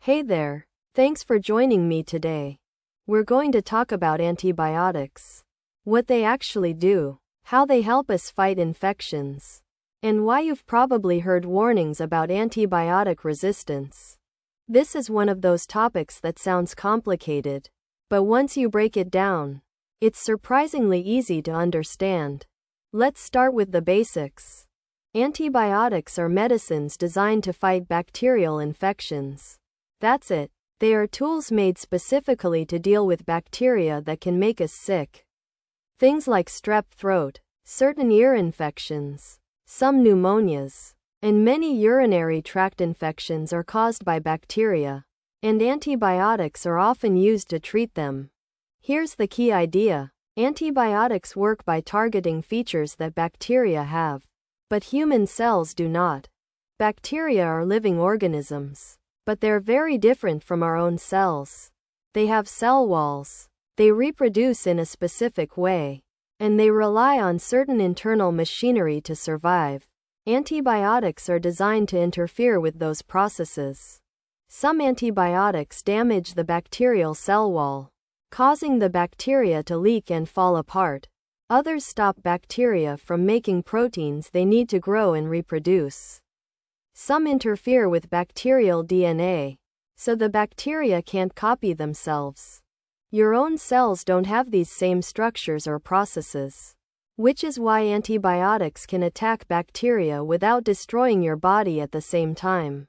Hey there. Thanks for joining me today. We're going to talk about antibiotics. What they actually do, how they help us fight infections, and why you've probably heard warnings about antibiotic resistance. This is one of those topics that sounds complicated, but once you break it down, it's surprisingly easy to understand. Let's start with the basics. Antibiotics are medicines designed to fight bacterial infections. That's it. They are tools made specifically to deal with bacteria that can make us sick. Things like strep throat, certain ear infections, some pneumonias, and many urinary tract infections are caused by bacteria, and antibiotics are often used to treat them. Here's the key idea. Antibiotics work by targeting features that bacteria have, but human cells do not. Bacteria are living organisms, but they're very different from our own cells. They have cell walls, they reproduce in a specific way, and they rely on certain internal machinery to survive. Antibiotics are designed to interfere with those processes. Some antibiotics damage the bacterial cell wall, causing the bacteria to leak and fall apart. Others stop bacteria from making proteins they need to grow and reproduce. Some interfere with bacterial DNA, so the bacteria can't copy themselves. Your own cells don't have these same structures or processes, which is why antibiotics can attack bacteria without destroying your body at the same time.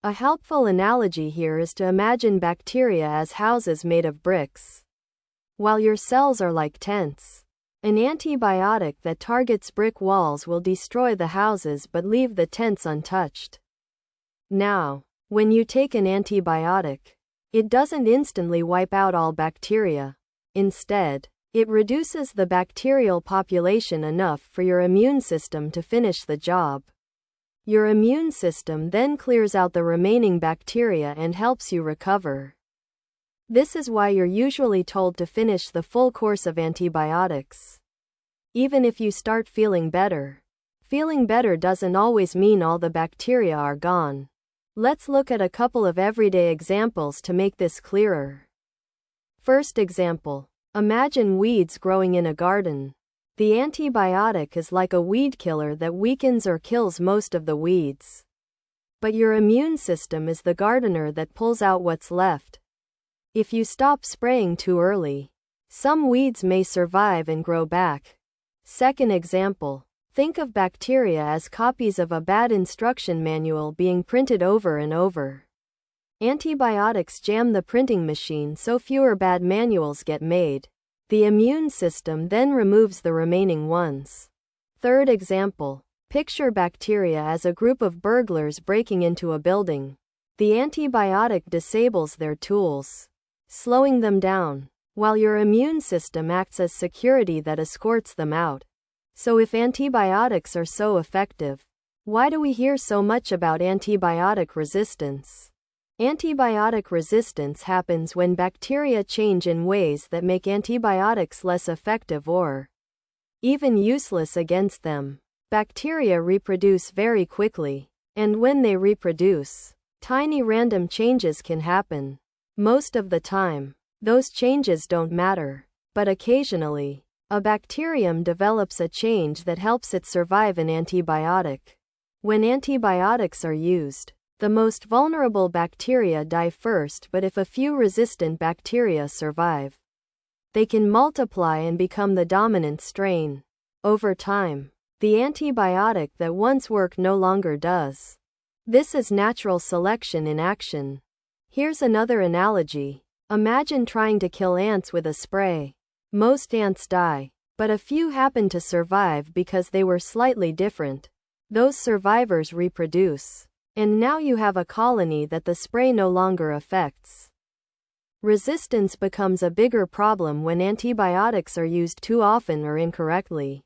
A helpful analogy here is to imagine bacteria as houses made of bricks, while your cells are like tents. An antibiotic that targets brick walls will destroy the houses but leave the tents untouched. Now, when you take an antibiotic, it doesn't instantly wipe out all bacteria. Instead, it reduces the bacterial population enough for your immune system to finish the job. Your immune system then clears out the remaining bacteria and helps you recover. This is why you're usually told to finish the full course of antibiotics. Even if you start feeling better. Feeling better doesn't always mean all the bacteria are gone. Let's look at a couple of everyday examples to make this clearer. First example. Imagine weeds growing in a garden. The antibiotic is like a weed killer that weakens or kills most of the weeds. But your immune system is the gardener that pulls out what's left. If you stop spraying too early, some weeds may survive and grow back. Second example. Think of bacteria as copies of a bad instruction manual being printed over and over. Antibiotics jam the printing machine so fewer bad manuals get made. The immune system then removes the remaining ones. Third example. Picture bacteria as a group of burglars breaking into a building. The antibiotic disables their tools, slowing them down, while your immune system acts as security that escorts them out. So if antibiotics are so effective, why do we hear so much about antibiotic resistance? Antibiotic resistance happens when bacteria change in ways that make antibiotics less effective or even useless against them. Bacteria reproduce very quickly, and when they reproduce, tiny random changes can happen. Most of the time, those changes don't matter, but occasionally, a bacterium develops a change that helps it survive an antibiotic. When antibiotics are used, the most vulnerable bacteria die first, but if a few resistant bacteria survive, they can multiply and become the dominant strain. Over time, the antibiotic that once worked no longer does. This is natural selection in action. Here's another analogy. Imagine trying to kill ants with a spray. Most ants die, but a few happen to survive because they were slightly different. Those survivors reproduce, and now you have a colony that the spray no longer affects. Resistance becomes a bigger problem when antibiotics are used too often or incorrectly.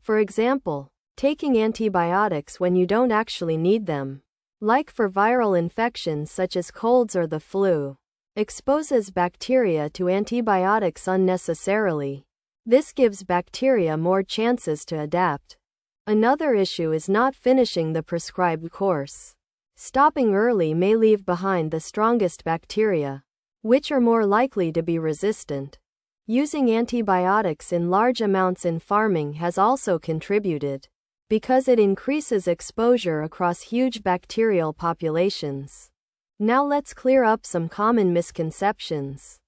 For example, taking antibiotics when you don't actually need them, like for viral infections such as colds or the flu, exposes bacteria to antibiotics unnecessarily. This gives bacteria more chances to adapt. Another issue is not finishing the prescribed course. Stopping early may leave behind the strongest bacteria, which are more likely to be resistant. Using antibiotics in large amounts in farming has also contributed, because it increases exposure across huge bacterial populations. Now let's clear up some common misconceptions.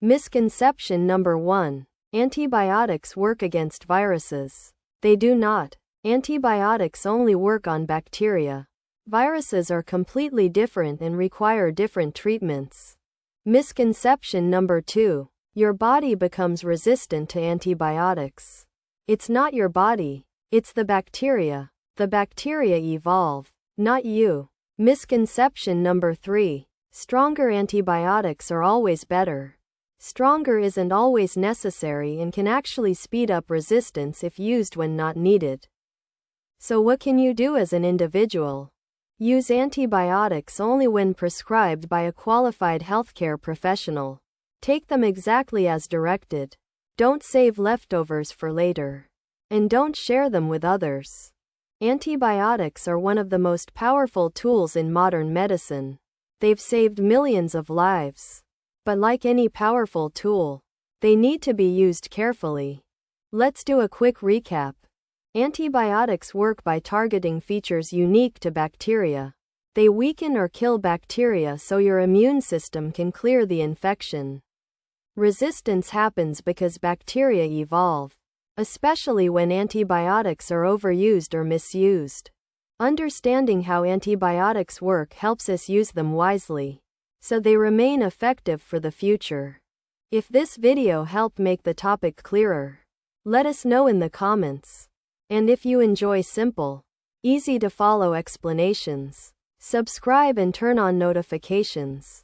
Misconception number 1. Antibiotics work against viruses. They do not. Antibiotics only work on bacteria. Viruses are completely different and require different treatments. Misconception number 2. Your body becomes resistant to antibiotics. It's not your body, it's the bacteria. The bacteria evolve, not you. Misconception number 3. Stronger antibiotics are always better. Stronger isn't always necessary and can actually speed up resistance if used when not needed. So what can you do as an individual? Use antibiotics only when prescribed by a qualified healthcare professional. Take them exactly as directed. Don't save leftovers for later. And don't share them with others. Antibiotics are one of the most powerful tools in modern medicine. They've saved millions of lives. But like any powerful tool, they need to be used carefully. Let's do a quick recap. Antibiotics work by targeting features unique to bacteria. They weaken or kill bacteria so your immune system can clear the infection. Resistance happens because bacteria evolve, especially when antibiotics are overused or misused. Understanding how antibiotics work helps us use them wisely, so they remain effective for the future. If this video helped make the topic clearer, let us know in the comments. And if you enjoy simple, easy to follow explanations, subscribe and turn on notifications.